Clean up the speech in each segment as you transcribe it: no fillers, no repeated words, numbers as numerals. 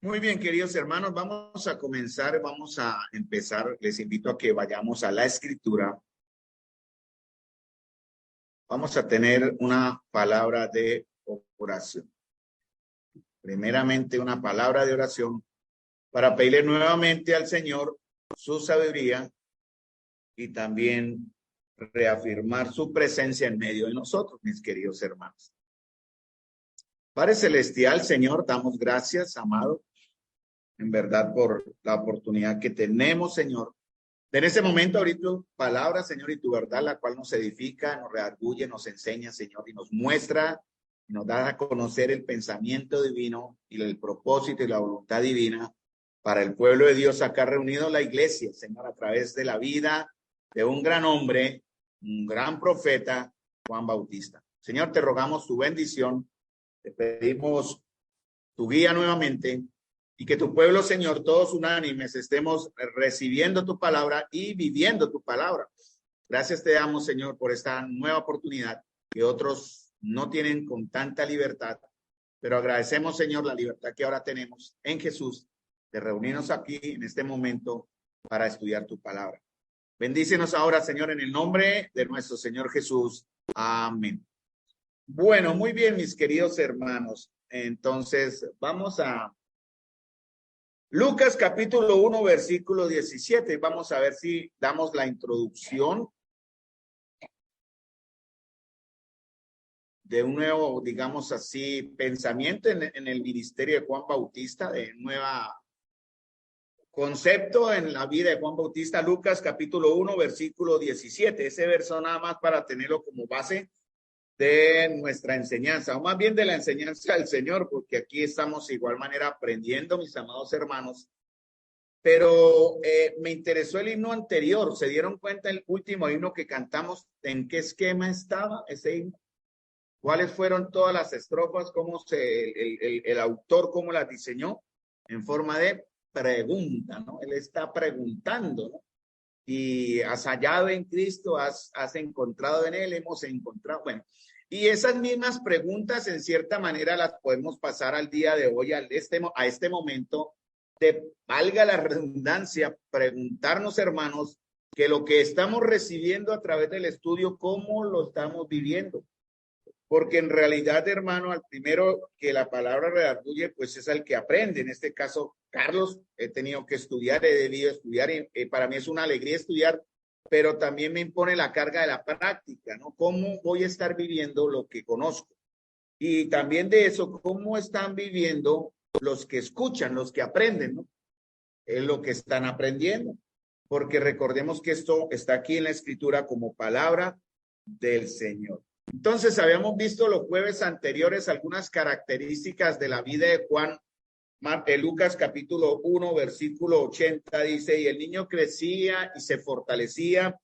Muy bien, queridos hermanos, vamos a comenzar, vamos a empezar. Les invito a que vayamos a la escritura. Vamos a tener una palabra de oración. Primeramente, una palabra de oración para pedirle nuevamente al Señor su sabiduría y también reafirmar su presencia en medio de nosotros, mis queridos hermanos. Padre Celestial, Señor, damos gracias, amado, en verdad, por la oportunidad que tenemos, Señor. En ese momento, ahorita, tu palabra, Señor, y tu verdad, la cual nos edifica, nos redarguye, nos enseña, Señor, y nos muestra, nos da a conocer el pensamiento divino y el propósito y la voluntad divina para el pueblo de Dios acá reunido en la iglesia, Señor, a través de la vida de un gran hombre, un gran profeta, Juan Bautista. Señor, te rogamos tu bendición, te pedimos tu guía nuevamente, y que tu pueblo, Señor, todos unánimes, estemos recibiendo tu palabra y viviendo tu palabra. Gracias te damos, Señor, por esta nueva oportunidad que otros no tienen con tanta libertad. Pero agradecemos, Señor, la libertad que ahora tenemos en Jesús de reunirnos aquí en este momento para estudiar tu palabra. Bendícenos ahora, Señor, en el nombre de nuestro Señor Jesús. Amén. Bueno, muy bien, mis queridos hermanos. Entonces, vamos a Lucas capítulo 1, versículo 17. Vamos a ver si damos la introducción de un nuevo, digamos así, pensamiento en el ministerio de Juan Bautista, de nueva concepto en la vida de Juan Bautista. Lucas capítulo 1, versículo 17. Ese verso nada más para tenerlo como base de nuestra enseñanza, o más bien de la enseñanza del Señor, porque aquí estamos de igual manera aprendiendo, mis amados hermanos. Pero me interesó el himno anterior. ¿Se dieron cuenta el último himno que cantamos? ¿En qué esquema estaba ese himno? ¿Cuáles fueron todas las estrofas? ¿Cómo el autor, cómo las diseñó? En forma de pregunta, ¿no? Él está preguntando, ¿no? Y has hallado en Cristo, has encontrado en Él, hemos encontrado. Bueno, y esas mismas preguntas en cierta manera las podemos pasar al día de hoy, a este momento, de, valga la redundancia, preguntarnos, hermanos, que lo que estamos recibiendo a través del estudio, ¿cómo lo estamos viviendo? Porque en realidad, hermano, al primero que la palabra redarguye, pues es al que aprende. En este caso, Carlos, he tenido que estudiar, he debido estudiar, y para mí es una alegría estudiar, pero también me impone la carga de la práctica, ¿no? ¿Cómo voy a estar viviendo lo que conozco? Y también de eso, ¿cómo están viviendo los que escuchan, los que aprenden, ¿no? Es lo que están aprendiendo. Porque recordemos que esto está aquí en la escritura como palabra del Señor. Entonces, habíamos visto los jueves anteriores algunas características de la vida de Juan. Lucas capítulo 1, versículo 80 dice, y el niño crecía y se fortalecía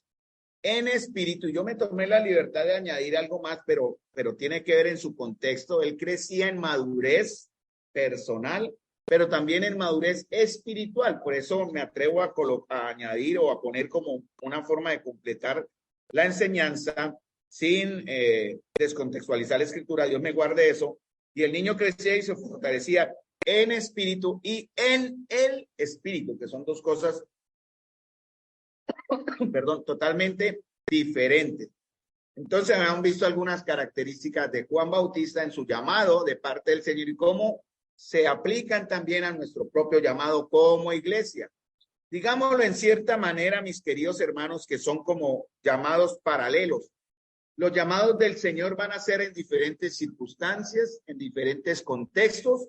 en espíritu. Yo me tomé la libertad de añadir algo más, pero tiene que ver en su contexto. Él crecía en madurez personal, pero también en madurez espiritual. Por eso me atrevo a añadir o a poner como una forma de completar la enseñanza sin descontextualizar la escritura. Dios me guarde eso. Y el niño crecía y se fortalecía en espíritu y en el espíritu, que son dos cosas, perdón, totalmente diferentes. Entonces, han visto algunas características de Juan Bautista en su llamado de parte del Señor y cómo se aplican también a nuestro propio llamado como iglesia. Digámoslo en cierta manera, mis queridos hermanos, que son como llamados paralelos. Los llamados del Señor van a ser en diferentes circunstancias, en diferentes contextos.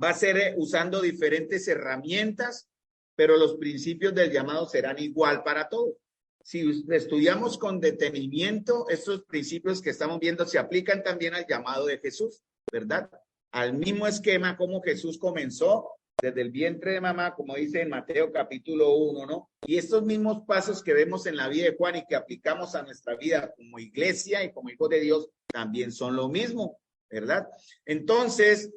Va a ser usando diferentes herramientas, pero los principios del llamado serán igual para todos. Si estudiamos con detenimiento, estos principios que estamos viendo se aplican también al llamado de Jesús, ¿verdad? Al mismo esquema como Jesús comenzó desde el vientre de mamá, como dice en Mateo capítulo 1, ¿no? Y estos mismos pasos que vemos en la vida de Juan y que aplicamos a nuestra vida como iglesia y como hijos de Dios, también son lo mismo, ¿verdad? Entonces,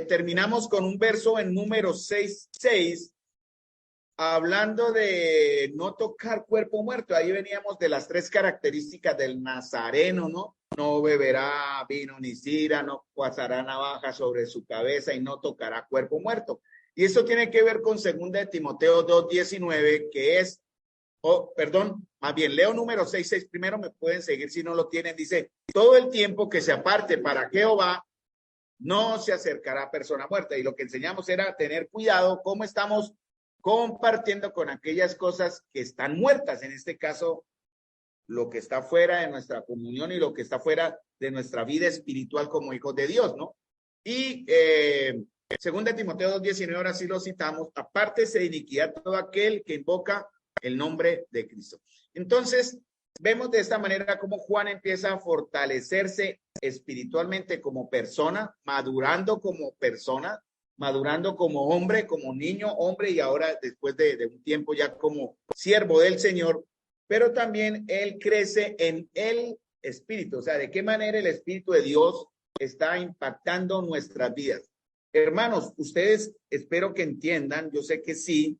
terminamos con un verso en número 6, hablando de no tocar cuerpo muerto. Ahí veníamos de las tres características del nazareno, ¿no? no beberá vino ni sidra, no pasará navaja sobre su cabeza y no tocará cuerpo muerto. Y esto tiene que ver con 2 Timoteo 2:19, que es, perdón, más bien leo número 6:6 primero, me pueden seguir si no lo tienen. Dice, todo el tiempo que se aparte para Jehová, no se acercará persona muerta. Y lo que enseñamos era tener cuidado cómo estamos compartiendo con aquellas cosas que están muertas, en este caso, lo que está fuera de nuestra comunión y lo que está fuera de nuestra vida espiritual como hijos de Dios, ¿no? Y 2 Timoteo 2:19, ahora sí lo citamos, apártese de iniquidad todo aquel que invoca el nombre de Cristo. Entonces, vemos de esta manera cómo Juan empieza a fortalecerse espiritualmente como persona, madurando como persona, madurando como hombre, como niño, hombre, y ahora después de un tiempo ya como siervo del Señor, pero también él crece en el Espíritu. O sea, de qué manera el Espíritu de Dios está impactando nuestras vidas. Hermanos, ustedes espero que entiendan, yo sé que sí,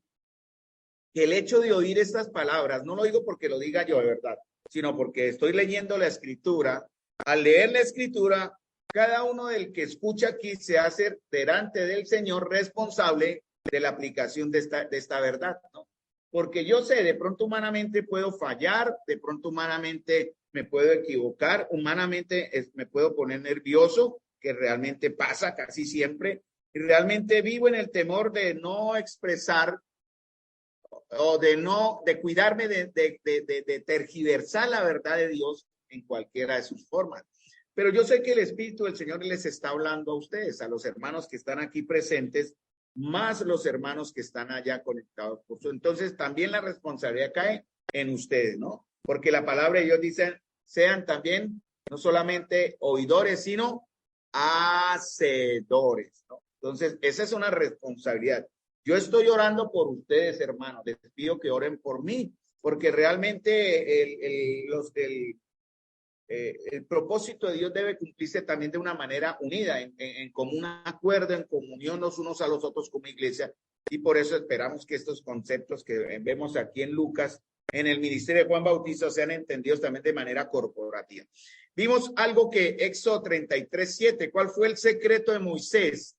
que el hecho de oír estas palabras, no lo digo porque lo diga yo de verdad, sino porque estoy leyendo la Escritura. Al leer la Escritura, cada uno del que escucha aquí se hace delante del Señor responsable de la aplicación de esta verdad, ¿no? Porque yo sé, de pronto humanamente puedo fallar, de pronto humanamente me puedo equivocar, humanamente me puedo poner nervioso, que realmente pasa casi siempre, y realmente vivo en el temor de no expresar o de cuidarme de tergiversar la verdad de Dios en cualquiera de sus formas. Pero yo sé que el Espíritu del Señor les está hablando a ustedes, a los hermanos que están aquí presentes, más los hermanos que están allá conectados. Entonces también la responsabilidad cae en ustedes, ¿no? Porque la palabra de Dios dice, sean también no solamente oidores, sino hacedores, ¿no? Entonces, esa es una responsabilidad. Yo estoy orando por ustedes, hermanos. Les pido que oren por mí, porque realmente el propósito de Dios debe cumplirse también de una manera unida, en común acuerdo, en comunión los unos a los otros como iglesia. Y por eso esperamos que estos conceptos que vemos aquí en Lucas, en el ministerio de Juan Bautista, sean entendidos también de manera corporativa. Vimos algo que Éxodo 33:7, ¿cuál fue el secreto de Moisés?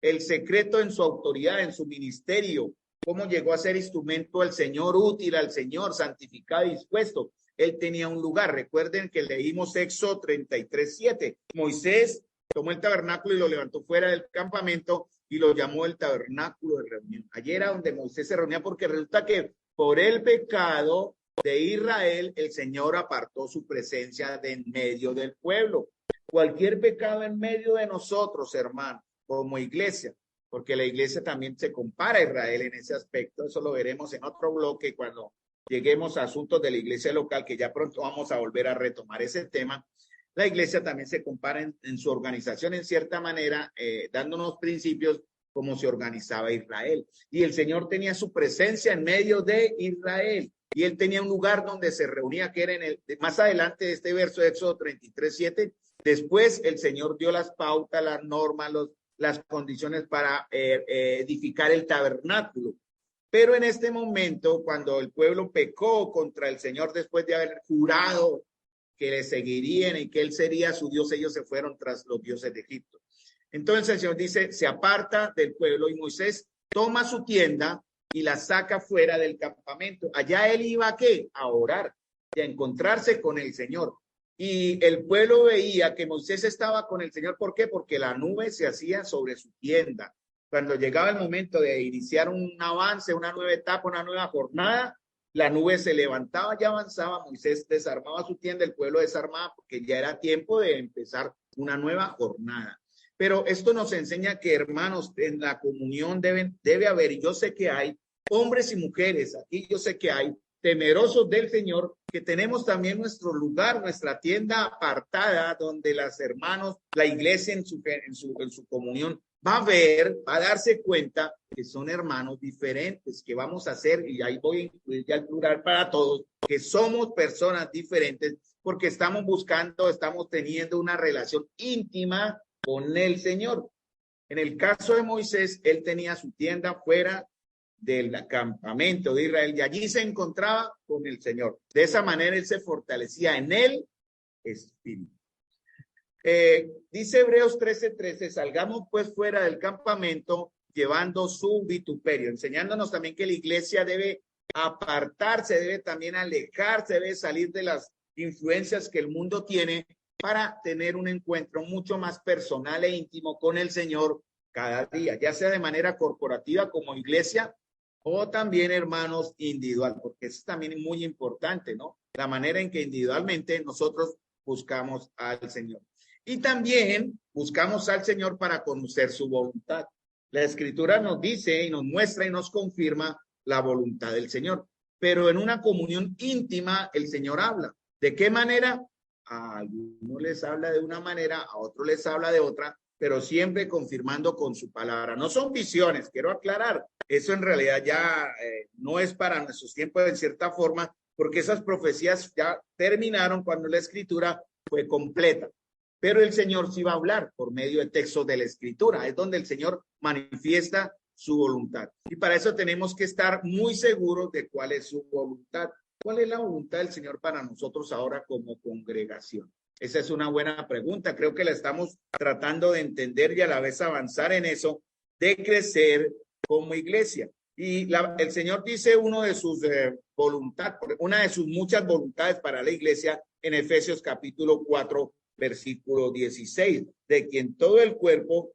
El secreto en su autoridad, en su ministerio, cómo llegó a ser instrumento del Señor, útil al Señor, santificado y dispuesto. Él tenía un lugar. Recuerden que leímos Éxodo 33:7. Moisés tomó el tabernáculo y lo levantó fuera del campamento y lo llamó el tabernáculo de reunión. Allí era donde Moisés se reunía, porque resulta que por el pecado de Israel, el Señor apartó su presencia de en medio del pueblo. Cualquier pecado en medio de nosotros, hermanos, como iglesia, porque la iglesia también se compara a Israel en ese aspecto. Eso lo veremos en otro bloque cuando lleguemos a asuntos de la iglesia local, que ya pronto vamos a volver a retomar ese tema. La iglesia también se compara en su organización en cierta manera, dándonos principios como se organizaba Israel. Y el Señor tenía su presencia en medio de Israel. Y él tenía un lugar donde se reunía, que era más adelante de este verso de Éxodo 33:7. Después el Señor dio las pautas, las normas, las condiciones para edificar el tabernáculo. Pero en este momento, cuando el pueblo pecó contra el Señor después de haber jurado que le seguirían y que él sería su Dios, ellos se fueron tras los dioses de Egipto. Entonces el Señor dice, se aparta del pueblo y Moisés toma su tienda y la saca fuera del campamento. Allá él iba ¿a qué? A orar y a encontrarse con el Señor. Y el pueblo veía que Moisés estaba con el Señor. ¿Por qué? Porque la nube se hacía sobre su tienda. Cuando llegaba el momento de iniciar un avance, una nueva etapa, una nueva jornada, la nube se levantaba y avanzaba. Moisés desarmaba su tienda, el pueblo desarmaba, porque ya era tiempo de empezar una nueva jornada. Pero esto nos enseña que, hermanos, en la comunión debe haber, y yo sé que hay hombres y mujeres, aquí yo sé que hay temerosos del Señor, que tenemos también nuestro lugar, nuestra tienda apartada, donde los hermanos, la iglesia en su comunión va a ver, va a darse cuenta que son hermanos diferentes, que vamos a hacer, y ahí voy a incluir ya el plural para todos, que somos personas diferentes, porque estamos buscando, estamos teniendo una relación íntima con el Señor. En el caso de Moisés, él tenía su tienda fuera del campamento de Israel y allí se encontraba con el Señor. De esa manera él se fortalecía en el Espíritu. Dice Hebreos 13:13, salgamos pues fuera del campamento llevando su vituperio, enseñándonos también que la iglesia debe apartarse, debe también alejarse, debe salir de las influencias que el mundo tiene para tener un encuentro mucho más personal e íntimo con el Señor cada día, ya sea de manera corporativa como iglesia o también, hermanos, individual, porque eso es también muy importante, ¿no? La manera en que individualmente nosotros buscamos al Señor. Y también buscamos al Señor para conocer su voluntad. La Escritura nos dice y nos muestra y nos confirma la voluntad del Señor. Pero en una comunión íntima el Señor habla. ¿De qué manera? A algunos les habla de una manera, a otros les habla de otra, pero siempre confirmando con su palabra. No son visiones, quiero aclarar. Eso en realidad ya no es para nuestros tiempos en cierta forma, porque esas profecías ya terminaron cuando la Escritura fue completa. Pero el Señor sí va a hablar por medio de textos de la Escritura. Es donde el Señor manifiesta su voluntad. Y para eso tenemos que estar muy seguros de cuál es su voluntad. ¿Cuál es la voluntad del Señor para nosotros ahora como congregación? Esa es una buena pregunta. Creo que la estamos tratando de entender y a la vez avanzar en eso, de crecer como iglesia. Y el Señor dice una de sus voluntades, una de sus muchas voluntades para la iglesia en Efesios capítulo 4, versículo 16, de quien todo el cuerpo,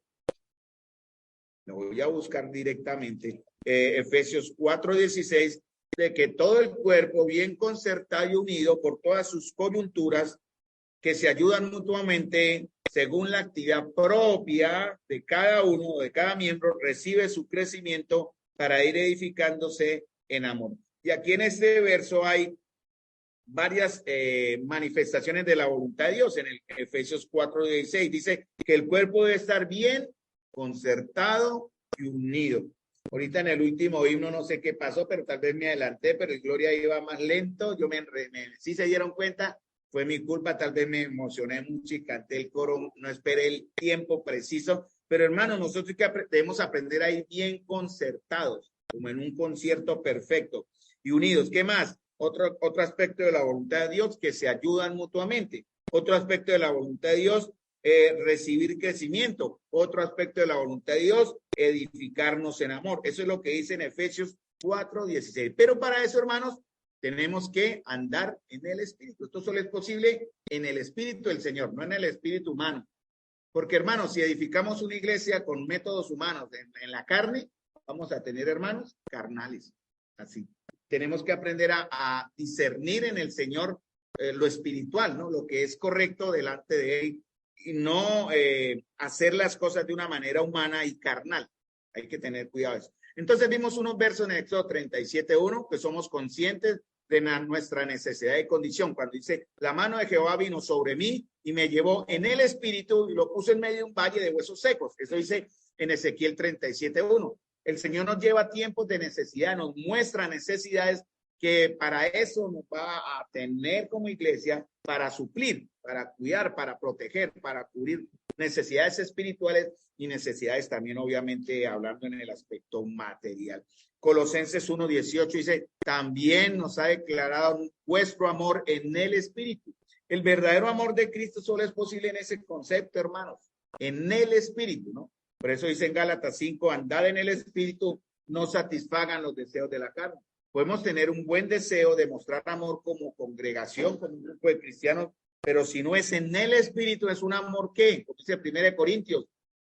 lo voy a buscar directamente, Efesios 4, 16, de que todo el cuerpo bien concertado y unido por todas sus coyunturas, que se ayudan mutuamente según la actividad propia de cada uno, de cada miembro, recibe su crecimiento para ir edificándose en amor. Y aquí en este verso hay varias manifestaciones de la voluntad de Dios. En el Efesios 4:16 dice que el cuerpo debe estar bien concertado y unido. Ahorita en el último himno no sé qué pasó, pero tal vez me adelanté, pero el Gloria iba más lento. Yo sí se dieron cuenta, fue mi culpa, tal vez me emocioné mucho y canté el coro, no esperé el tiempo preciso. Pero hermanos, nosotros debemos aprender a ir bien concertados, como en un concierto perfecto y unidos. ¿Qué más? Otro aspecto de la voluntad de Dios, que se ayudan mutuamente. Otro aspecto de la voluntad de Dios, recibir crecimiento. Otro aspecto de la voluntad de Dios, edificarnos en amor. Eso es lo que dice en Efesios 4:16. Pero para eso, hermanos, tenemos que andar en el Espíritu. Esto solo es posible en el Espíritu del Señor, no en el Espíritu humano. Porque, hermanos, si edificamos una iglesia con métodos humanos en la carne, vamos a tener hermanos carnales. Así. Tenemos que aprender a discernir en el Señor lo espiritual, ¿no? Lo que es correcto delante de Él y no hacer las cosas de una manera humana y carnal. Hay que tener cuidado de eso. Entonces vimos unos versos en Éxodo 37:1 que somos conscientes de nuestra necesidad y condición. Cuando dice, la mano de Jehová vino sobre mí y me llevó en el espíritu y lo puso en medio de un valle de huesos secos. Eso dice en Ezequiel 37:1. El Señor nos lleva a tiempos de necesidad, nos muestra necesidades que para eso nos va a tener como iglesia para suplir, para cuidar, para proteger, para cubrir necesidades espirituales y necesidades también, obviamente, hablando en el aspecto material. Colosenses 1:18 dice, también nos ha declarado vuestro amor en el Espíritu. El verdadero amor de Cristo solo es posible en ese concepto, hermanos, en el Espíritu, ¿no? Por eso dice en Gálatas 5, andad en el Espíritu, no satisfagan los deseos de la carne. Podemos tener un buen deseo de mostrar amor como congregación, como un grupo de cristianos, pero si no es en el Espíritu, es un amor que, como dice 1 Corintios,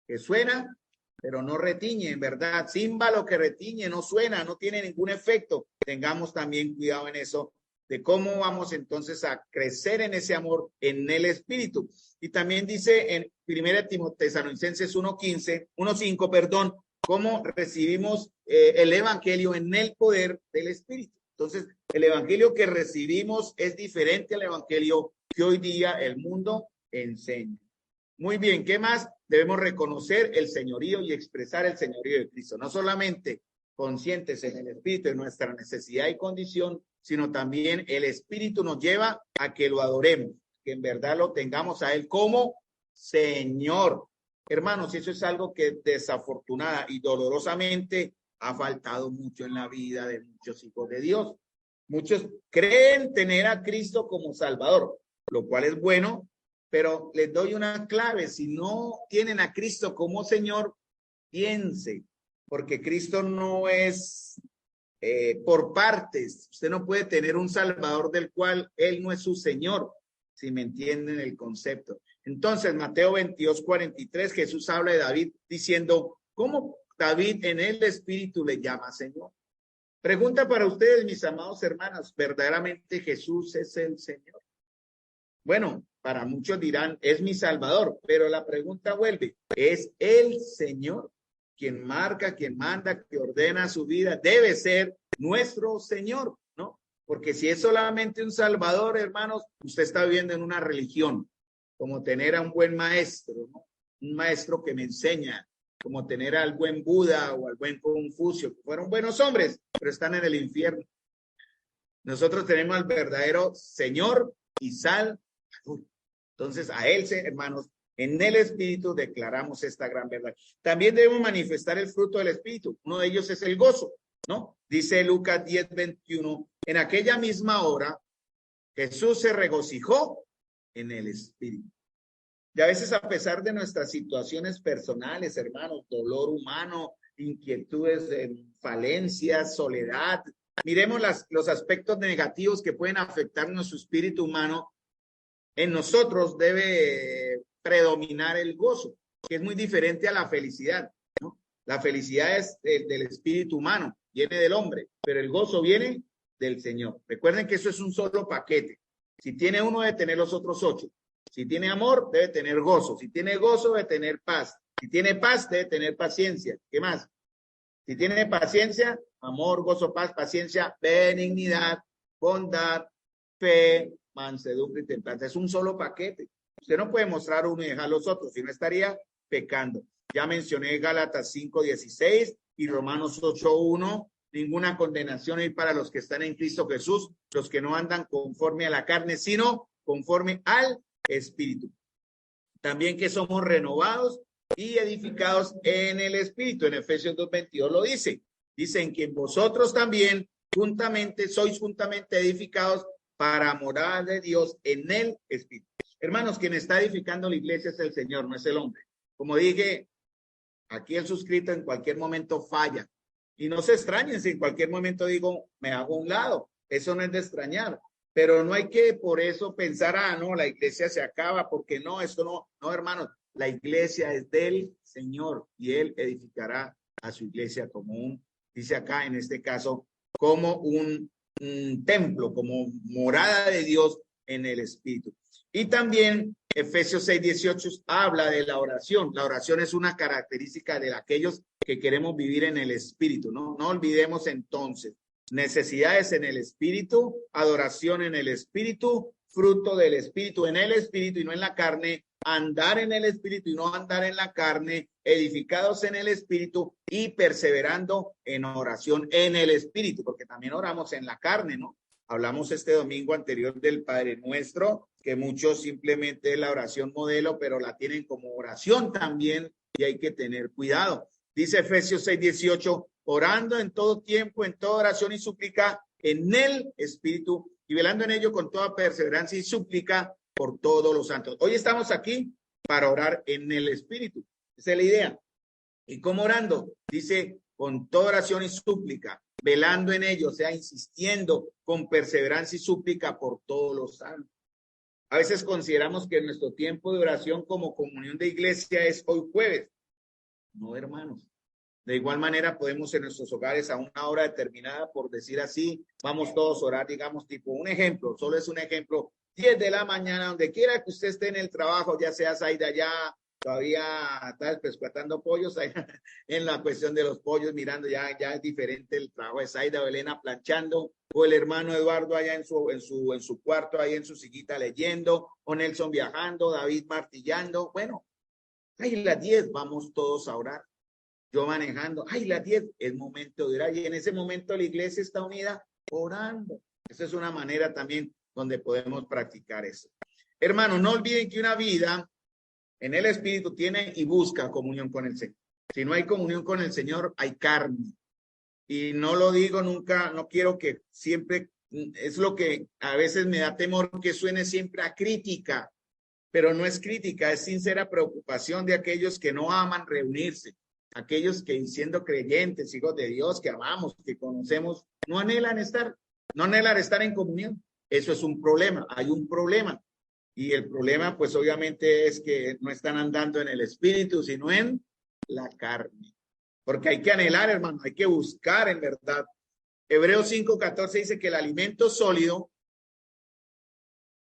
que suena, pero no retiñe, en verdad. Címbalo que retiñe, no suena, no tiene ningún efecto. Tengamos también cuidado en eso, de cómo vamos entonces a crecer en ese amor en el Espíritu. Y también dice en 1 Tesalonicenses 1:5, perdón, cómo recibimos el Evangelio en el poder del Espíritu. Entonces, el Evangelio que recibimos es diferente al Evangelio que hoy día el mundo enseña. Muy bien, ¿qué más? Debemos reconocer el señorío y expresar el señorío de Cristo. No solamente conscientes en el Espíritu de nuestra necesidad y condición, sino también el Espíritu nos lleva a que lo adoremos, que en verdad lo tengamos a Él como Señor. Hermanos, eso es algo que desafortunada y dolorosamente ha faltado mucho en la vida de muchos hijos de Dios. Muchos creen tener a Cristo como Salvador, lo cual es bueno, Pero les doy una clave: si no tienen a Cristo como Señor, piense, porque Cristo no es por partes. Usted no puede tener un Salvador del cual Él no es su Señor, si me entienden el concepto. Entonces, Mateo 22:43, Jesús habla de David diciendo, ¿cómo David en el Espíritu le llama Señor? Pregunta para ustedes, mis amados hermanos, ¿verdaderamente Jesús es el Señor? Bueno, para muchos dirán, es mi Salvador, pero la pregunta vuelve, ¿es el Señor? Quien marca, quien manda, que ordena su vida, debe ser nuestro Señor, ¿no? Porque si es solamente un Salvador, hermanos, usted está viviendo en una religión, como tener a un buen maestro, ¿no? Un maestro que me enseña, como tener al buen Buda o al buen Confucio, que fueron buenos hombres, pero están en el infierno. Nosotros tenemos al verdadero Señor y Salvador. Entonces, a Él, hermanos, en el Espíritu declaramos esta gran verdad. También debemos manifestar el fruto del Espíritu. Uno de ellos es el gozo, ¿no? Dice Lucas 10:21, en aquella misma hora Jesús se regocijó en el Espíritu. Y a veces, a pesar de nuestras situaciones personales, hermanos, dolor humano, inquietudes, falencias, soledad, miremos los aspectos negativos que pueden afectar nuestro espíritu humano. En nosotros debe predominar el gozo, que es muy diferente a la felicidad, ¿no? La felicidad es del espíritu humano, viene del hombre, pero el gozo viene del Señor. Recuerden que eso es un solo paquete. Si tiene uno, debe tener los otros 8. Si tiene amor, debe tener gozo. Si tiene gozo, debe tener paz. Si tiene paz, debe tener paciencia. ¿Qué más? Si tiene paciencia, amor, gozo, paz, paciencia, benignidad, bondad, fe, mansedumbre y templanza. Es un solo paquete. Usted no puede mostrar uno y dejar los otros, si no estaría pecando. Ya mencioné Gálatas 5:16 y Romanos 8:1. Ninguna condenación hay para los que están en Cristo Jesús, los que no andan conforme a la carne, sino conforme al Espíritu. También que somos renovados y edificados en el Espíritu. En Efesios 2:22 lo dice. Dicen que vosotros también sois juntamente edificados para morada de Dios en el Espíritu. Hermanos, quien está edificando la iglesia es el Señor, no es el hombre. Como dije, aquí el suscrito en cualquier momento falla. Y no se extrañen si en cualquier momento digo, me hago a un lado. Eso no es de extrañar. Pero no hay que por eso pensar, no, la iglesia se acaba, porque no, esto no. No, hermanos, la iglesia es del Señor y Él edificará a su iglesia como dice acá en este caso, como un templo, como morada de Dios en el Espíritu. Y también Efesios 6:18 habla de la oración. La oración es una característica de aquellos que queremos vivir en el Espíritu, ¿no? No olvidemos entonces, necesidades en el Espíritu, adoración en el Espíritu, fruto del Espíritu en el Espíritu y no en la carne, andar en el Espíritu y no andar en la carne, edificados en el Espíritu y perseverando en oración en el Espíritu, porque también oramos en la carne, ¿no? Hablamos este domingo anterior del Padre Nuestro, que muchos simplemente es la oración modelo, pero la tienen como oración también y hay que tener cuidado. Dice Efesios 6:18, orando en todo tiempo, en toda oración y súplica en el Espíritu y velando en ello con toda perseverancia y súplica por todos los santos. Hoy estamos aquí para orar en el Espíritu. Esa es la idea. ¿Y cómo orando? Dice, con toda oración y súplica, velando en ello, o sea, insistiendo con perseverancia y súplica por todos los santos. A veces consideramos que nuestro tiempo de oración como comunión de iglesia es hoy jueves. No, hermanos. De igual manera podemos en nuestros hogares a una hora determinada, por decir así, vamos todos a orar, digamos, tipo un ejemplo, solo es un ejemplo, 10 de la mañana, donde quiera que usted esté en el trabajo, ya sea Zaida allá, todavía tal, pescatando pollos, en la cuestión de los pollos, mirando ya es diferente el trabajo de Zaida o Elena planchando, o el hermano Eduardo allá en su cuarto, ahí en su sillita leyendo, o Nelson viajando, David martillando, bueno, ahí las 10 vamos todos a orar. Yo manejando, las 10 es momento de orar y en ese momento la iglesia está unida orando. Esa es una manera también donde podemos practicar eso. Hermanos, no olviden que una vida en el Espíritu tiene y busca comunión con el Señor. Si no hay comunión con el Señor, hay carne. Y no lo digo nunca, no quiero que siempre, es lo que a veces me da temor que suene siempre a crítica. pero no es crítica, es sincera preocupación de aquellos que no aman reunirse, aquellos que siendo creyentes, hijos de Dios, que amamos, que conocemos, no anhelan estar en comunión. Eso es un problema, hay un problema. Y el problema, pues obviamente es que no están andando en el espíritu, sino en la carne. Porque hay que anhelar, hermano, hay que buscar en verdad. Hebreos 5:14 dice que el alimento sólido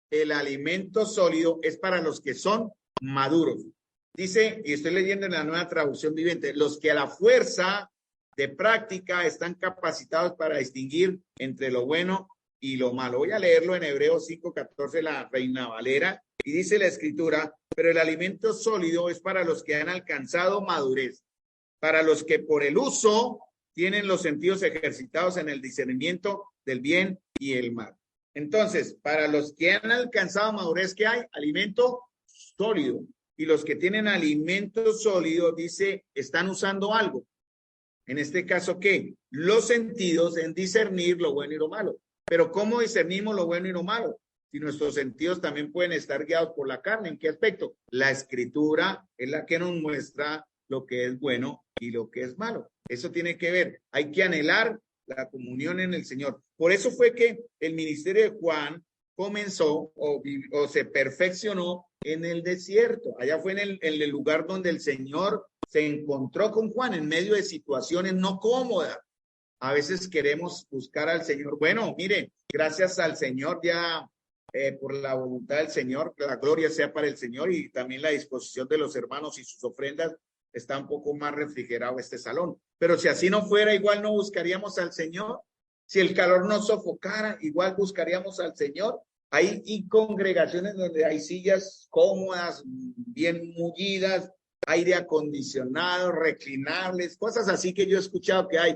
es para los que son maduros. Dice, y estoy leyendo en la Nueva Traducción Viviente, los que a la fuerza de práctica están capacitados para distinguir entre lo bueno y lo malo. Voy a leerlo en Hebreos 5:14, la Reina Valera, y dice la Escritura, pero el alimento sólido es para los que han alcanzado madurez, para los que por el uso tienen los sentidos ejercitados en el discernimiento del bien y el mal. Entonces, para los que han alcanzado madurez, ¿qué hay? Alimento sólido. Y los que tienen alimento sólido, dice, están usando algo. En este caso, ¿qué? Los sentidos en discernir lo bueno y lo malo. Pero ¿cómo discernimos lo bueno y lo malo? Si nuestros sentidos también pueden estar guiados por la carne. ¿En qué aspecto? La Escritura es la que nos muestra lo que es bueno y lo que es malo. Eso tiene que ver. Hay que anhelar la comunión en el Señor. Por eso fue que el ministerio de Juan comenzó o se perfeccionó en el desierto. Allá fue en el lugar donde el Señor se encontró con Juan en medio de situaciones no cómodas. A veces queremos buscar al Señor. Bueno, mire, gracias al Señor ya por la voluntad del Señor, que la gloria sea para el Señor y también la disposición de los hermanos y sus ofrendas. Está un poco más refrigerado este salón. Pero si así no fuera, igual no buscaríamos al Señor. Si el calor nos sofocara, igual buscaríamos al Señor. Hay congregaciones donde hay sillas cómodas, bien mullidas, aire acondicionado, reclinables, cosas así que yo he escuchado que hay.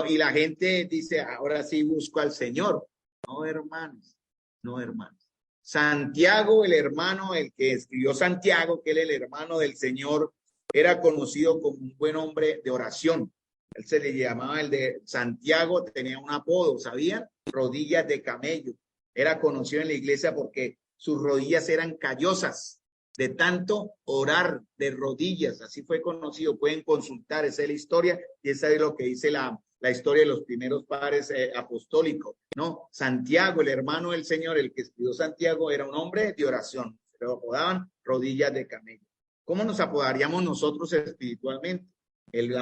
Y la gente dice, ahora sí busco al Señor. No, hermanos, no, hermanos. Santiago, el hermano, el que escribió Santiago, que él es el hermano del Señor, era conocido como un buen hombre de oración. Él se le llamaba el de Santiago, tenía un apodo, ¿sabían? Rodillas de camello. Era conocido en la iglesia porque sus rodillas eran callosas de tanto orar de rodillas. Así fue conocido. Pueden consultar, esa es la historia y esa es lo que dice la historia de los primeros padres apostólicos, ¿no? Santiago, el hermano del Señor, el que escribió Santiago, era un hombre de oración. Se lo apodaban rodillas de camello. ¿Cómo nos apodaríamos nosotros espiritualmente? El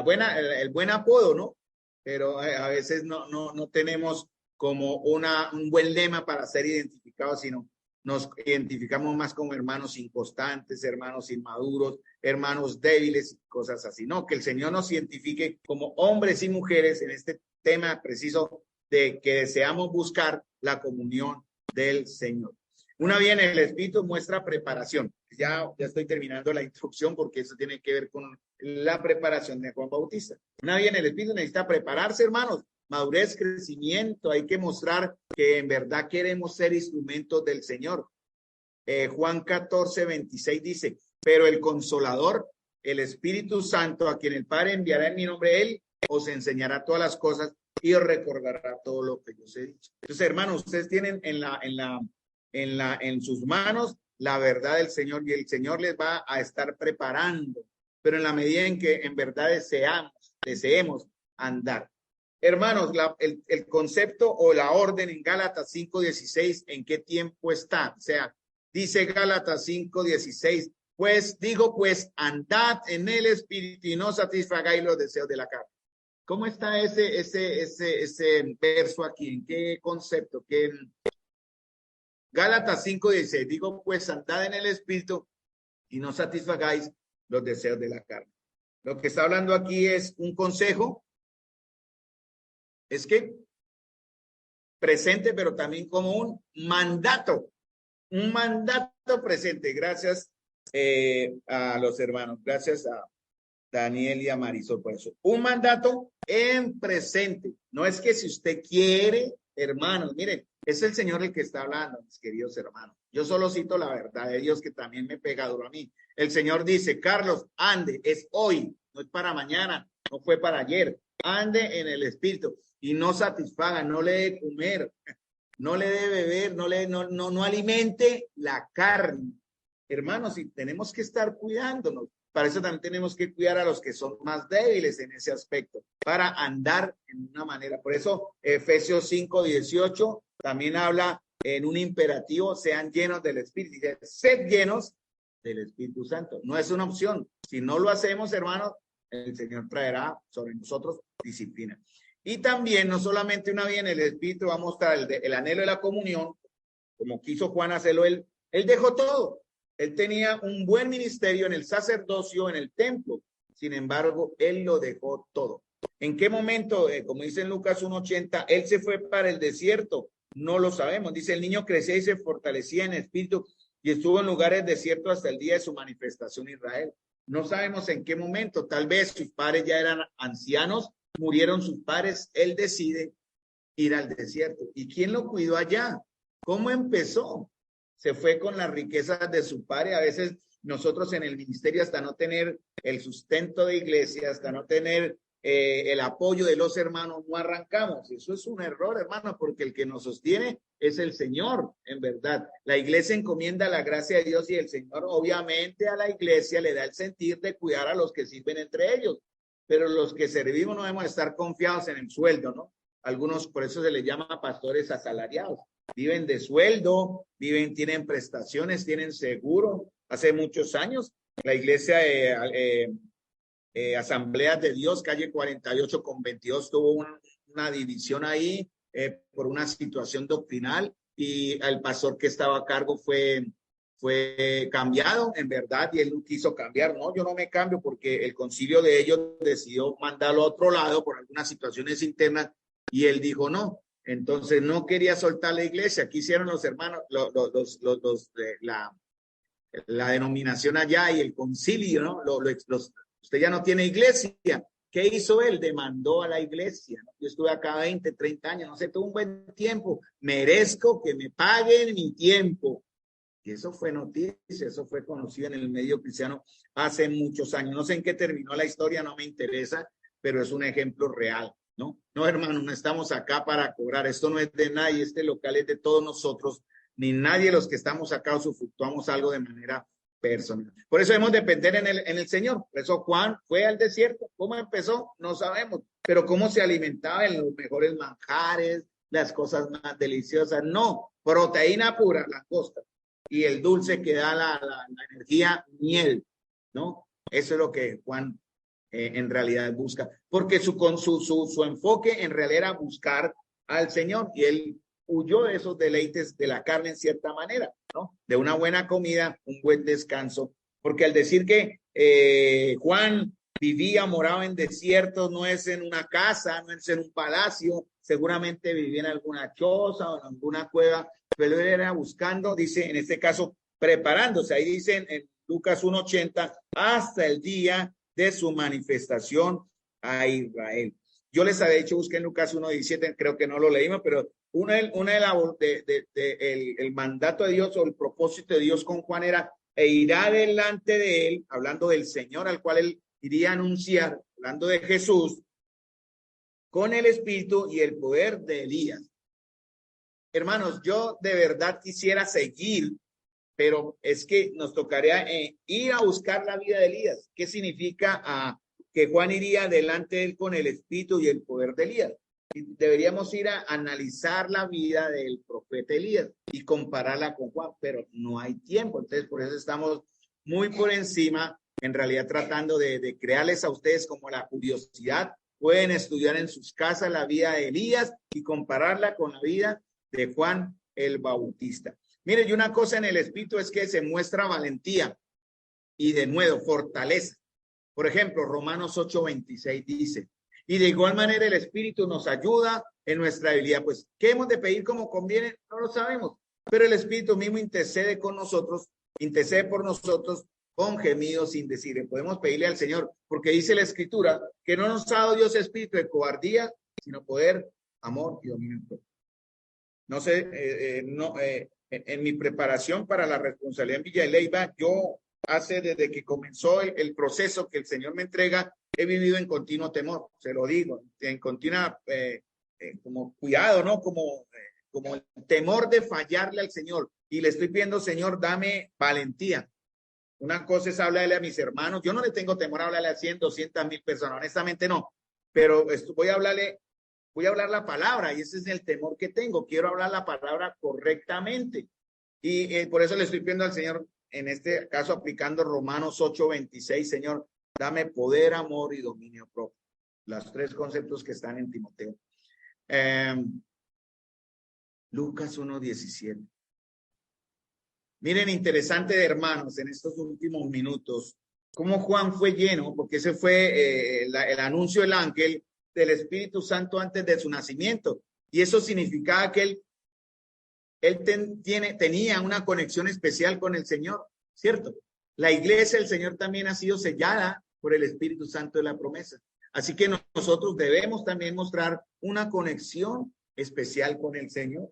buen apodo, ¿no? Pero a veces no tenemos como un buen lema para ser identificados, sino nos identificamos más como hermanos inconstantes, hermanos inmaduros, hermanos débiles, cosas así. No, que el Señor nos identifique como hombres y mujeres en este tema preciso de que deseamos buscar la comunión del Señor. Una vía en el Espíritu muestra preparación. Ya estoy terminando la instrucción porque eso tiene que ver con la preparación de Juan Bautista. Una vía en el Espíritu necesita prepararse, hermanos. Madurez, crecimiento. Hay que mostrar que en verdad queremos ser instrumentos del Señor. Juan 14:26 dice, pero el Consolador, el Espíritu Santo, a quien el Padre enviará en mi nombre, Él os enseñará todas las cosas y os recordará todo lo que yo os he dicho. Entonces, hermanos, ustedes tienen en sus manos la verdad del Señor y el Señor les va a estar preparando, pero en la medida en que en verdad deseemos andar. Hermanos, el concepto o la orden en Gálatas 5:16, ¿en qué tiempo está? O sea, dice Gálatas 5:16, pues andad en el Espíritu y no satisfagáis los deseos de la carne. ¿Cómo está ese verso aquí? ¿En qué concepto? Gálatas 5:16, digo pues andad en el Espíritu y no satisfagáis los deseos de la carne. Lo que está hablando aquí es un consejo, es que presente, pero también como un mandato presente. Gracias a los hermanos, gracias a Daniel y a Marisol por eso. Un mandato en presente. No es que si usted quiere, hermanos, miren, es el Señor el que está hablando, mis queridos hermanos. Yo solo cito la verdad de Dios que también me pega duro a mí. El Señor dice, Carlos, ande, es hoy, no es para mañana, no fue para ayer. Ande en el Espíritu y no satisfaga, no le dé comer, no le dé beber, no alimente la carne. hermanos, y tenemos que estar cuidándonos. Para eso también tenemos que cuidar a los que son más débiles en ese aspecto, para andar en una manera. Por eso Efesios 5:18 también habla en un imperativo, sean llenos del Espíritu. Dice, sed llenos del Espíritu Santo. No es una opción. Si no lo hacemos, hermanos, el Señor traerá sobre nosotros disciplina. Y también, no solamente una vida en el Espíritu, va a mostrar el anhelo de la comunión, como quiso Juan hacerlo él. Él dejó todo. Él tenía un buen ministerio en el sacerdocio, en el templo. Sin embargo, él lo dejó todo. ¿En qué momento? Como dice en Lucas 1:80, él se fue para el desierto. No lo sabemos. Dice, el niño crecía y se fortalecía en espíritu y estuvo en lugares desiertos hasta el día de su manifestación en Israel. No sabemos en qué momento. Tal vez sus padres ya eran ancianos, murieron sus padres. Él decide ir al desierto. ¿Y quién lo cuidó allá? ¿Cómo empezó? Se fue con las riquezas de su padre. A veces nosotros en el ministerio, hasta no tener el sustento de iglesia, hasta no tener el apoyo de los hermanos, no arrancamos. Eso es un error, hermano, porque el que nos sostiene es el Señor, en verdad. La iglesia encomienda la gracia de Dios y el Señor obviamente a la iglesia le da el sentir de cuidar a los que sirven entre ellos. Pero los que servimos no debemos estar confiados en el sueldo, ¿no? Algunos, por eso se les llama pastores asalariados. Viven de sueldo, tienen prestaciones, tienen seguro. Hace muchos años, la iglesia Asambleas de Dios, calle 48/22, tuvo una división ahí por una situación doctrinal y el pastor que estaba a cargo fue cambiado, en verdad, y él no quiso cambiar. No, yo no me cambio porque el concilio de ellos decidió mandarlo a otro lado por algunas situaciones internas y él dijo no. Entonces no quería soltar la iglesia. Quisieron los hermanos, la denominación allá y el concilio, ¿no? Usted ya no tiene iglesia. ¿Qué hizo él? Demandó a la iglesia. Yo estuve acá 20, 30 años, no sé, tuve un buen tiempo. Merezco que me paguen mi tiempo. Y eso fue noticia, eso fue conocido en el medio cristiano hace muchos años. No sé en qué terminó la historia, no me interesa, pero es un ejemplo real, ¿no? No, hermano, no estamos acá para cobrar. Esto no es de nadie, este local es de todos nosotros. Ni nadie de los que estamos acá usufructuamos algo de manera personal. Por eso debemos depender en el Señor. Por eso Juan fue al desierto. ¿Cómo empezó? No sabemos. Pero cómo se alimentaba en los mejores manjares, las cosas más deliciosas. No, proteína pura, langosta. Y el dulce que da la energía, miel, ¿no? Eso es lo que Juan en realidad busca. Porque su enfoque en realidad era buscar al Señor. Y él huyó de esos deleites de la carne en cierta manera, ¿no? De una buena comida, un buen descanso, porque al decir que Juan moraba en desiertos, no es en una casa, no es en un palacio, seguramente vivía en alguna choza o en alguna cueva, pero él era buscando, dice, en este caso, preparándose, ahí dicen en Lucas 1:80, hasta el día de su manifestación a Israel. Yo les había dicho, busquen Lucas 1:17, creo que no lo leímos, pero el mandato de Dios o el propósito de Dios con Juan era, e irá delante de él, hablando del Señor al cual él iría a anunciar, hablando de Jesús, con el espíritu y el poder de Elías. Hermanos, yo de verdad quisiera seguir, pero es que nos tocaría ir a buscar la vida de Elías. ¿Qué significa que Juan iría delante de él con el espíritu y el poder de Elías? Y deberíamos ir a analizar la vida del profeta Elías y compararla con Juan, pero no hay tiempo. Entonces, por eso estamos muy por encima, en realidad tratando de crearles a ustedes como la curiosidad. Pueden estudiar en sus casas la vida de Elías y compararla con la vida de Juan el Bautista. Mire, y una cosa en el espíritu es que se muestra valentía y de nuevo fortaleza. Por ejemplo, Romanos 8:26 dice, y de igual manera el espíritu nos ayuda en nuestra debilidad. Pues, ¿qué hemos de pedir como conviene? No lo sabemos, pero el espíritu mismo intercede por nosotros con gemidos indecibles. Podemos pedirle al Señor, porque dice la Escritura que no nos ha dado Dios espíritu de cobardía, sino poder, amor y dominio propio. No sé, en mi preparación para la responsabilidad en Villa de Leyva, yo desde que comenzó el proceso que el Señor me entrega, he vivido en continuo temor, se lo digo, en continua como cuidado, ¿no? Como el temor de fallarle al Señor. Y le estoy pidiendo, Señor, dame valentía. Una cosa es hablarle a mis hermanos. Yo no le tengo temor a hablarle a 100, 200.000 personas, honestamente no. Pero voy a hablar la palabra y ese es el temor que tengo. Quiero hablar la palabra correctamente. Y por eso le estoy pidiendo al Señor, en este caso aplicando Romanos 8:26, Señor, dame poder, amor y dominio propio. Los tres conceptos que están en Timoteo. Lucas 1:17. Miren, interesante, hermanos, en estos últimos minutos, cómo Juan fue lleno, porque ese fue el anuncio del ángel del Espíritu Santo antes de su nacimiento. Y eso significaba que él tenía una conexión especial con el Señor, ¿cierto? La iglesia del Señor también ha sido sellada por el Espíritu Santo de la promesa. Así que nosotros debemos también mostrar una conexión especial con el Señor.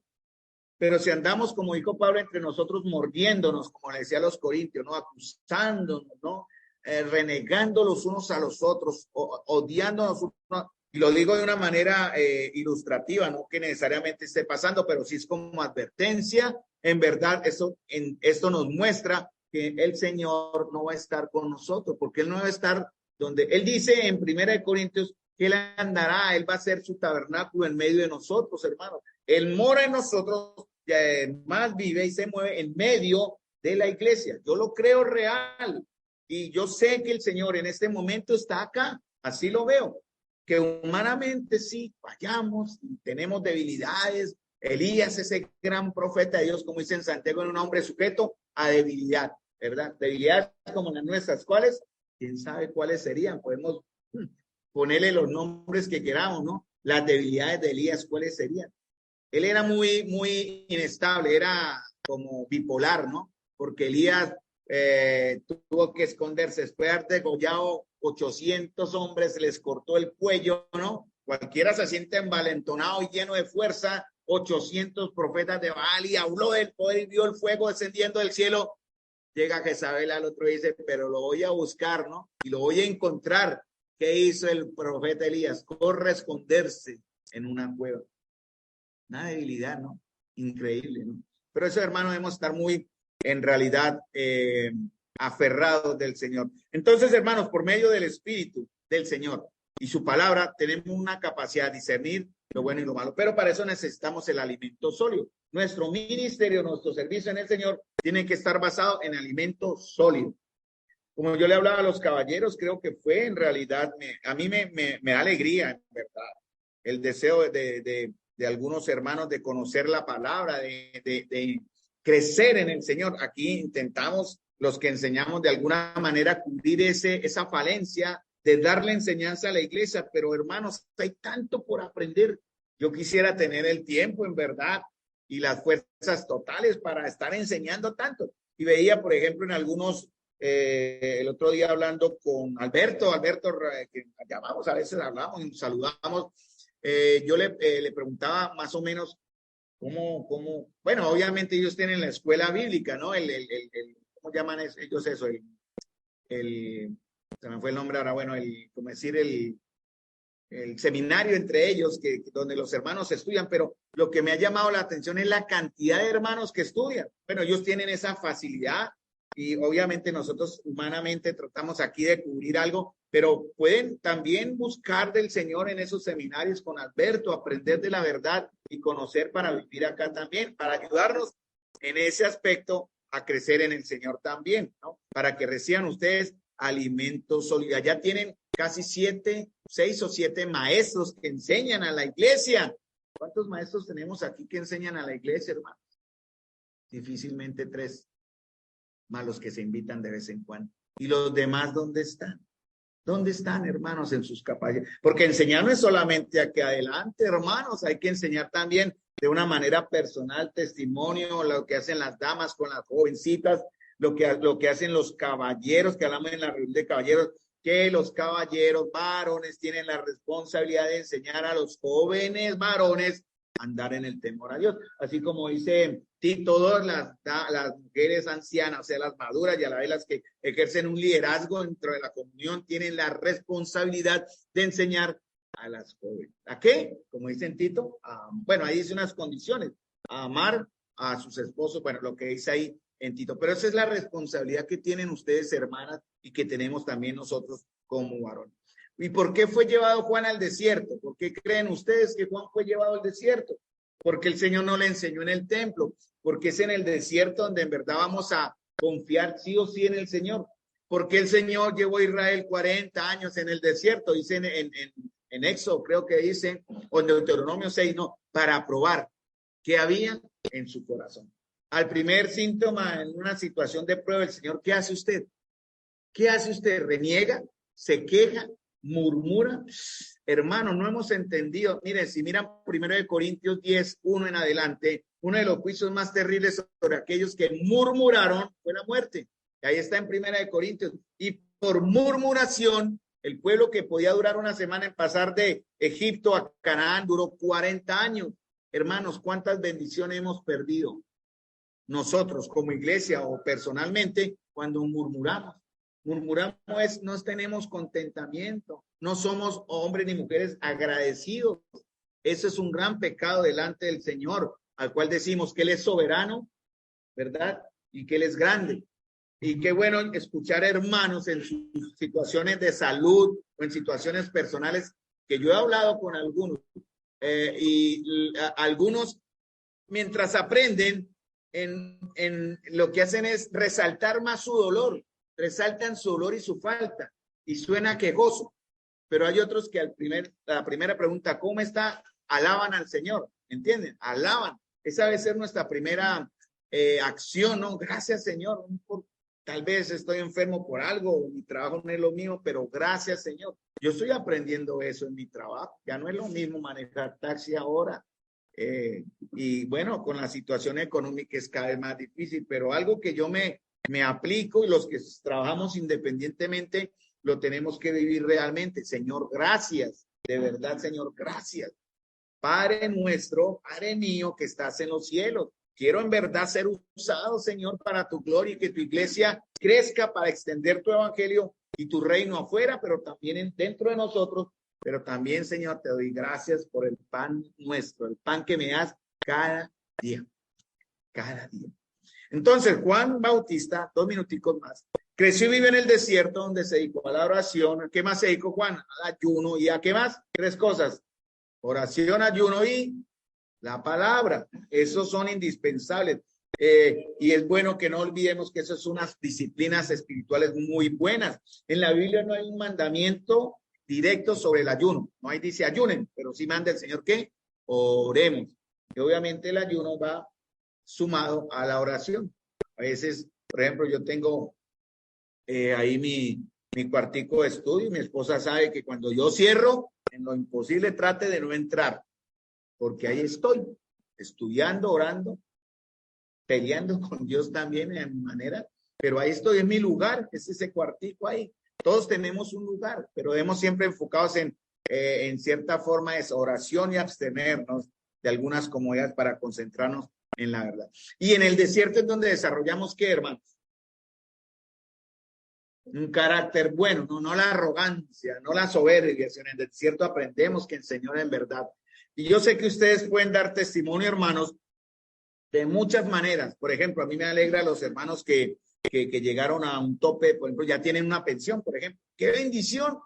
Pero si andamos, como dijo Pablo, entre nosotros mordiéndonos, como le decía a los corintios, ¿no? Acusándonos, ¿no? Renegando los unos a los otros, odiándonos unos. Y lo digo de una manera ilustrativa, no que necesariamente esté pasando, pero sí es como advertencia. En verdad, esto nos muestra que el Señor no va a estar con nosotros, porque Él no va a estar donde Él dice en 1 Corintios que Él andará, Él va a ser su tabernáculo en medio de nosotros, hermanos. Él mora en nosotros, más vive y se mueve en medio de la iglesia. Yo lo creo real y yo sé que el Señor en este momento está acá, así lo veo. Que humanamente sí fallamos, tenemos debilidades. Elías, ese gran profeta de Dios, como dice en Santiago, era un hombre sujeto a debilidad, ¿verdad? Debilidades como las nuestras. ¿Cuáles? ¿Quién sabe cuáles serían? Podemos ponerle los nombres que queramos, ¿no? Las debilidades de Elías, ¿cuáles serían? Él era muy inestable, era como bipolar, ¿no? Porque Elías tuvo que esconderse después de haber degollado 800 hombres, les cortó el cuello, ¿no? Cualquiera se siente envalentonado y lleno de fuerza. 800 profetas de Baal y habló del poder y vio el fuego descendiendo del cielo. Llega Jezabel al otro y dice, pero lo voy a buscar, ¿no? Y lo voy a encontrar. ¿Qué hizo el profeta Elías? Corre a esconderse en una cueva. Una debilidad, ¿no? Increíble, ¿no? Pero eso, hermano, debemos estar muy, en realidad, aferrados del Señor. Entonces, hermanos, por medio del Espíritu del Señor y su palabra, tenemos una capacidad de discernir lo bueno y lo malo. Pero para eso necesitamos el alimento sólido. Nuestro ministerio, nuestro servicio en el Señor, tiene que estar basado en alimento sólido. Como yo le hablaba a los caballeros, creo que fue en realidad, a mí me da alegría, en verdad, el deseo de algunos hermanos de conocer la palabra, de crecer en el Señor. Aquí intentamos, los que enseñamos, de alguna manera cubrir esa falencia de darle enseñanza a la iglesia, pero hermanos, hay tanto por aprender. Yo quisiera tener el tiempo, en verdad, y las fuerzas totales para estar enseñando tanto. Y veía, por ejemplo, en algunos, el otro día hablando con Alberto, que llamamos, a veces hablamos y nos saludamos. Yo le preguntaba más o menos cómo, bueno, obviamente ellos tienen la escuela bíblica, ¿no? ¿Cómo llaman ellos eso? Se me fue el nombre ahora, bueno, como decir, el seminario entre ellos, donde los hermanos estudian, pero lo que me ha llamado la atención es la cantidad de hermanos que estudian. Bueno, ellos tienen esa facilidad y obviamente nosotros humanamente tratamos aquí de cubrir algo, pero pueden también buscar del Señor en esos seminarios con Alberto, aprender de la verdad y conocer para vivir acá también, para ayudarnos en ese aspecto a crecer en el Señor también, ¿no? Para que reciban ustedes alimentos sólidos. Ya tienen casi 6 o 7 maestros que enseñan a la iglesia. ¿Cuántos maestros tenemos aquí que enseñan a la iglesia, hermanos? Difícilmente 3, más los que se invitan de vez en cuando. ¿Y los demás dónde están? ¿Dónde están, hermanos, en sus capacidades? Porque enseñar no es solamente aquí adelante, hermanos, hay que enseñar también de una manera personal, testimonio, lo que hacen las damas con las jovencitas, lo que hacen los caballeros, que hablamos en la reunión de caballeros, que los caballeros varones tienen la responsabilidad de enseñar a los jóvenes varones a andar en el temor a Dios. Así como dice Tito, todas las mujeres ancianas, o sea, las maduras y a la vez las que ejercen un liderazgo dentro de la comunión, tienen la responsabilidad de enseñar a las jóvenes. ¿A qué? Como dice Tito, bueno, ahí dice unas condiciones: a amar a sus esposos, bueno, lo que dice ahí, en Tito. Pero esa es la responsabilidad que tienen ustedes, hermanas, y que tenemos también nosotros como varones. ¿Y por qué fue llevado Juan al desierto? ¿Por qué creen ustedes que Juan fue llevado al desierto? Porque el Señor no le enseñó en el templo, porque es en el desierto donde en verdad vamos a confiar sí o sí en el Señor. Porque el Señor llevó a Israel 40 años en el desierto, dice en Éxodo, creo que dice, o en Deuteronomio 6, no, para probar qué había en su corazón. Al primer síntoma en una situación de prueba, el Señor, ¿qué hace usted? ¿Qué hace usted? ¿Reniega? ¿Se queja? ¿Murmura? Hermano, no hemos entendido. Miren, si miran 1 Corintios 10, 1 en adelante, uno de los juicios más terribles sobre aquellos que murmuraron fue la muerte. Y ahí está en 1 Corintios. Y por murmuración, el pueblo que podía durar una semana en pasar de Egipto a Canaán duró 40 años. Hermanos, ¿cuántas bendiciones hemos perdido nosotros como iglesia o personalmente cuando murmuramos? Murmuramos es, no tenemos contentamiento, no somos hombres ni mujeres agradecidos. Eso es un gran pecado delante del Señor, al cual decimos que Él es soberano, ¿verdad? Y que Él es grande. Y qué bueno escuchar hermanos en sus situaciones de salud o en situaciones personales, que yo he hablado con algunos, algunos, mientras aprenden, en lo que hacen es resaltar más su dolor, resaltan su dolor y su falta, y suena quejoso. Pero hay otros que la primera pregunta, ¿cómo está? Alaban al Señor, ¿entienden? Alaban. Esa debe ser nuestra primera acción, ¿no? Gracias, Señor, tal vez estoy enfermo por algo, mi trabajo no es lo mío, pero gracias, Señor. Yo estoy aprendiendo eso en mi trabajo. Ya no es lo mismo manejar taxi ahora. Y bueno, con la situación económica es cada vez más difícil, pero algo que yo me aplico, y los que trabajamos independientemente lo tenemos que vivir realmente. Señor, gracias. De verdad, Señor, gracias. Padre nuestro, Padre mío que estás en los cielos. Quiero en verdad ser usado, Señor, para tu gloria y que tu iglesia crezca para extender tu evangelio y tu reino afuera, pero también dentro de nosotros. Pero también, Señor, te doy gracias por el pan nuestro, el pan que me das cada día, cada día. Entonces, Juan Bautista, 2 minuticos más, creció y vive en el desierto donde se dedicó a la oración. ¿Qué más se dedicó Juan? Al ayuno. ¿Y a qué más? 3 cosas. Oración, ayuno y la palabra. Esos son indispensables. Y es bueno que no olvidemos que esas son unas disciplinas espirituales muy buenas. En la Biblia no hay un mandamiento directo sobre el ayuno. No hay dice ayunen, pero sí manda el Señor que oremos. Y obviamente el ayuno va sumado a la oración. A veces, por ejemplo, yo tengo ahí mi cuartico de estudio y mi esposa sabe que cuando yo cierro, en lo imposible trate de no entrar, porque ahí estoy, estudiando, orando, peleando con Dios también en mi manera, pero ahí estoy, en mi lugar, es ese cuartico ahí. Todos tenemos un lugar, pero debemos siempre enfocados en cierta forma es oración y abstenernos de algunas comodidades para concentrarnos en la verdad. Y en el desierto es donde desarrollamos, ¿qué, hermanos? Un carácter bueno, no la arrogancia, no la soberbia, sino en el desierto aprendemos que el Señor en verdad. Y yo sé que ustedes pueden dar testimonio, hermanos, de muchas maneras. Por ejemplo, a mí me alegra los hermanos que llegaron a un tope, por ejemplo, ya tienen una pensión, por ejemplo. ¡Qué bendición!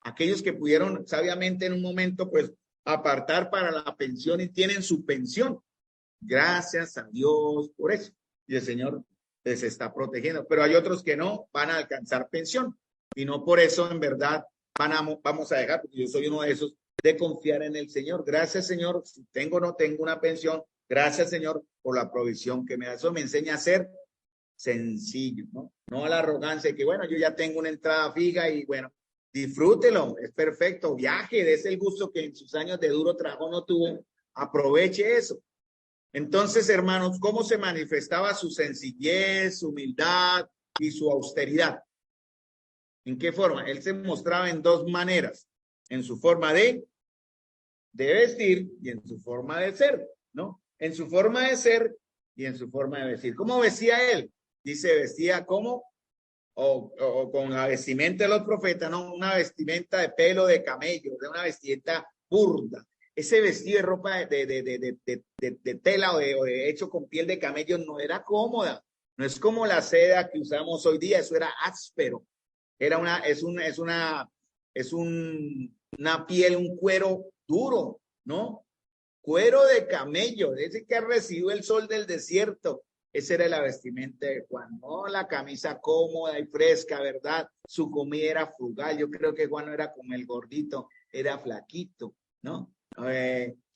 Aquellos que pudieron sabiamente en un momento, pues, apartar para la pensión y tienen su pensión. Gracias a Dios por eso. Y el Señor les está protegiendo. Pero hay otros que no van a alcanzar pensión. Y no por eso, en verdad, vamos a dejar, porque yo soy uno de esos, de confiar en el Señor. Gracias, Señor, si tengo o no tengo una pensión. Gracias, Señor, por la provisión que me da. Eso me enseña a ser sencillo, ¿no? No a la arrogancia de que, bueno, yo ya tengo una entrada fija y, bueno, disfrútelo, es perfecto. Viaje, des el gusto que en sus años de duro trabajo no tuvo. Aproveche eso. Entonces, hermanos, ¿cómo se manifestaba su sencillez, su humildad y su austeridad? ¿En qué forma? Él se mostraba en 2 maneras, en su forma de vestir y en su forma de ser, ¿no? En su forma de ser y en su forma de vestir. ¿Cómo vestía él? Dice, vestía como, o con la vestimenta de los profetas, ¿no? Una vestimenta de pelo de camello, de una vestimenta burda. Ese vestido de ropa de tela o de hecho con piel de camello no era cómoda. No es como la seda que usamos hoy día, eso era áspero. Una piel, un cuero duro, ¿no? Cuero de camello, ese que ha recibido el sol del desierto. Esa era la vestimenta de Juan, ¿no? La camisa cómoda y fresca, ¿verdad? Su comida era frugal. Yo creo que Juan no era como el gordito, era flaquito, ¿no?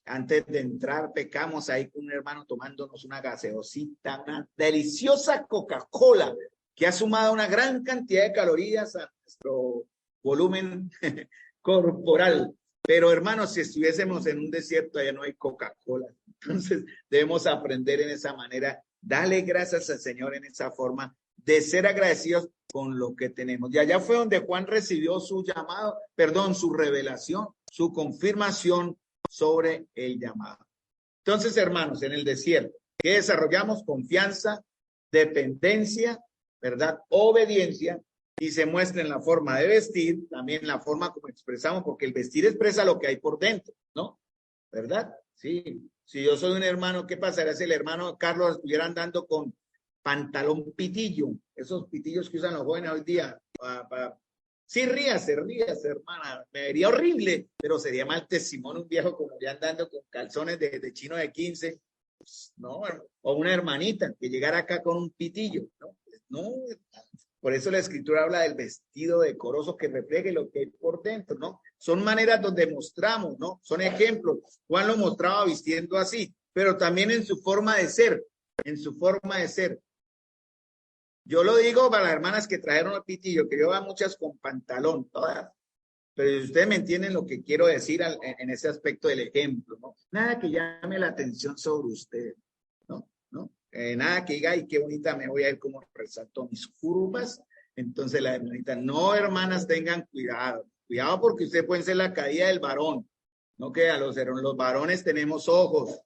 Antes de entrar, pecamos ahí con un hermano tomándonos una gaseosita, una deliciosa Coca-Cola, que ha sumado una gran cantidad de calorías a nuestro volumen corporal. Pero hermanos, si estuviésemos en un desierto, allá no hay Coca-Cola. Entonces debemos aprender en esa manera, darle gracias al Señor en esa forma de ser agradecidos con lo que tenemos. Y allá fue donde Juan recibió su llamado, perdón, su revelación, su confirmación sobre el llamado. Entonces, hermanos, en el desierto, ¿qué desarrollamos? Confianza, dependencia, ¿verdad? Obediencia, y se muestra en la forma de vestir, también la forma como expresamos, porque el vestir expresa lo que hay por dentro, ¿no? ¿Verdad? Sí. Si yo soy un hermano, ¿qué pasaría si el hermano Carlos estuviera andando con pantalón pitillo? Esos pitillos que usan los jóvenes hoy día. Sí, ríase, hermana. Me vería horrible, pero sería mal testimonio un viejo como ya andando con calzones de chino de 15, pues, ¿no? O una hermanita que llegara acá con un pitillo, ¿no? No. Por eso la escritura habla del vestido decoroso que refleje lo que hay por dentro, ¿no? Son maneras donde mostramos, ¿no? Son ejemplos. Juan lo mostraba vistiendo así, pero también en su forma de ser, Yo lo digo para las hermanas que trajeron el pitillo, que yo veo muchas con pantalón, todas. Pero ustedes me entienden lo que quiero decir en ese aspecto del ejemplo, ¿no? Nada que llame la atención sobre usted, ¿no? Nada que diga, ay, qué bonita me voy a ir como resalto mis curvas. Entonces la hermanita, no, hermanas, tengan cuidado porque usted puede ser la caída del varón, no que a los varones tenemos ojos,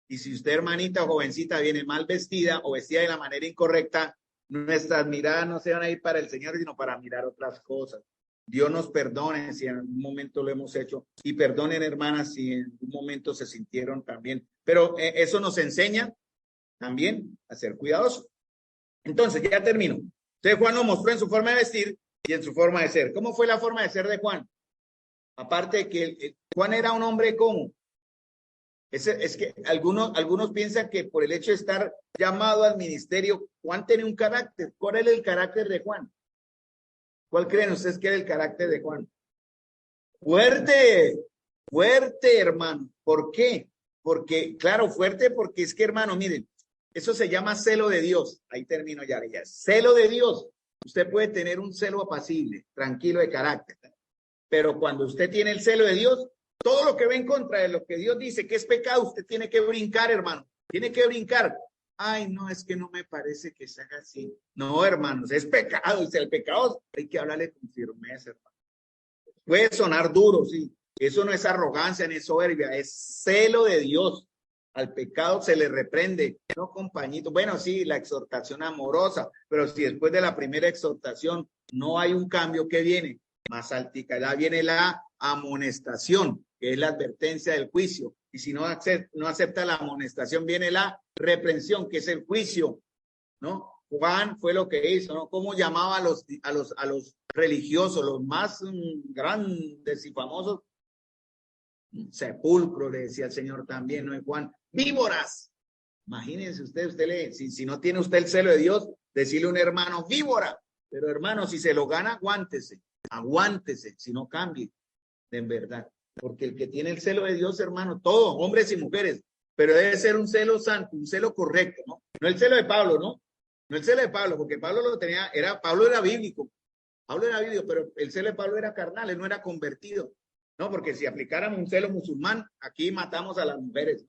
y si usted, hermanita jovencita, viene mal vestida o vestida de la manera incorrecta, nuestras miradas no se van a ir para el Señor, sino para mirar otras cosas. Dios nos perdone si en algún momento lo hemos hecho, y perdonen, hermanas, si en algún momento se sintieron también, pero eso nos enseña también a ser cuidadosos. Entonces, ya termino. Entonces, Juan lo mostró en su forma de vestir y en su forma de ser. ¿Cómo fue la forma de ser de Juan? Aparte de que Juan era un hombre como, es que algunos piensan que por el hecho de estar llamado al ministerio, Juan tenía un carácter. ¿Cuál era el carácter de Juan? ¿Cuál creen ustedes que era el carácter de Juan? Fuerte, hermano. ¿Por qué? Porque, claro, fuerte porque es que, hermano, miren, eso se llama celo de Dios. Ahí termino ya. Celo de Dios. Usted puede tener un celo apacible, tranquilo de carácter. Pero cuando usted tiene el celo de Dios, todo lo que va en contra de lo que Dios dice que es pecado, usted tiene que brincar, hermano. Tiene que brincar. Ay, no, es que no me parece que se haga así. No, hermanos, es pecado. Y el pecado hay que hablarle con firmeza, hermano. Puede sonar duro, sí. Eso no es arrogancia ni soberbia, es celo de Dios. Al pecado se le reprende, no, compañito. Bueno, sí, la exhortación amorosa, pero si después de la primera exhortación no hay un cambio, ¿qué viene? Más altica, ya viene la amonestación, que es la advertencia del juicio. Y si no acepta la amonestación, viene la reprensión, que es el juicio, ¿no? Juan fue lo que hizo, ¿no? ¿Cómo llamaba a los religiosos, los más grandes y famosos? Sepulcro, le decía el Señor también, ¿no? Juan, víboras. Imagínense usted lee, si no tiene usted el celo de Dios, decirle a un hermano, víbora. Pero hermano, si se lo gana, aguántese, si no cambie, en verdad. Porque el que tiene el celo de Dios, hermano, todos, hombres y mujeres, pero debe ser un celo santo, un celo correcto, ¿no? No el celo de Pablo, ¿no? No el celo de Pablo, porque Pablo Pablo era bíblico, pero el celo de Pablo era carnal, él no era convertido. No, porque si aplicáramos un celo musulmán, aquí matamos a las mujeres,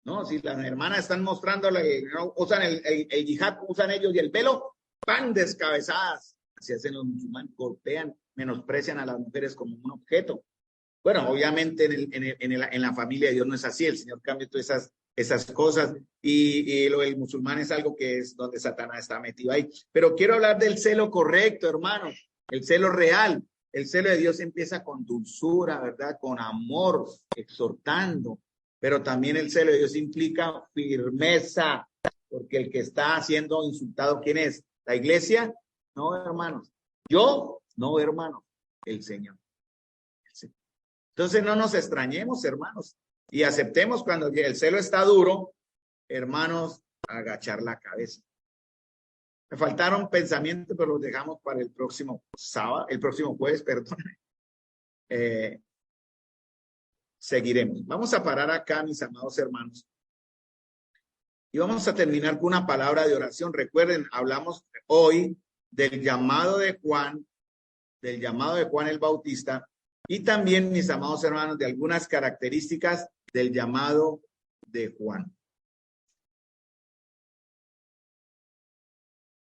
¿no? Si las hermanas están mostrando, no, usan el yihad, usan ellos y el velo, van descabezadas. Así hacen los musulmanes, golpean, menosprecian a las mujeres como un objeto. Bueno, obviamente en la familia de Dios no es así, el Señor cambia todas esas cosas, y lo del musulmán es algo que es donde Satanás está metido ahí. Pero quiero hablar del celo correcto, hermano, el celo real. El celo de Dios empieza con dulzura, ¿verdad? Con amor, exhortando. Pero también el celo de Dios implica firmeza. porque el que está siendo insultado, ¿quién es? ¿La iglesia? No, hermanos. Yo, no, hermanos, el Señor. Entonces no nos extrañemos, hermanos, y aceptemos cuando el celo está duro, hermanos, agachar la cabeza. Me faltaron pensamientos, pero los dejamos para el próximo sábado, el próximo jueves, perdón. Seguiremos. Vamos a parar acá, mis amados hermanos. Y vamos a terminar con una palabra de oración. Recuerden, hablamos hoy del llamado de Juan el Bautista, y también, mis amados hermanos, de algunas características del llamado de Juan.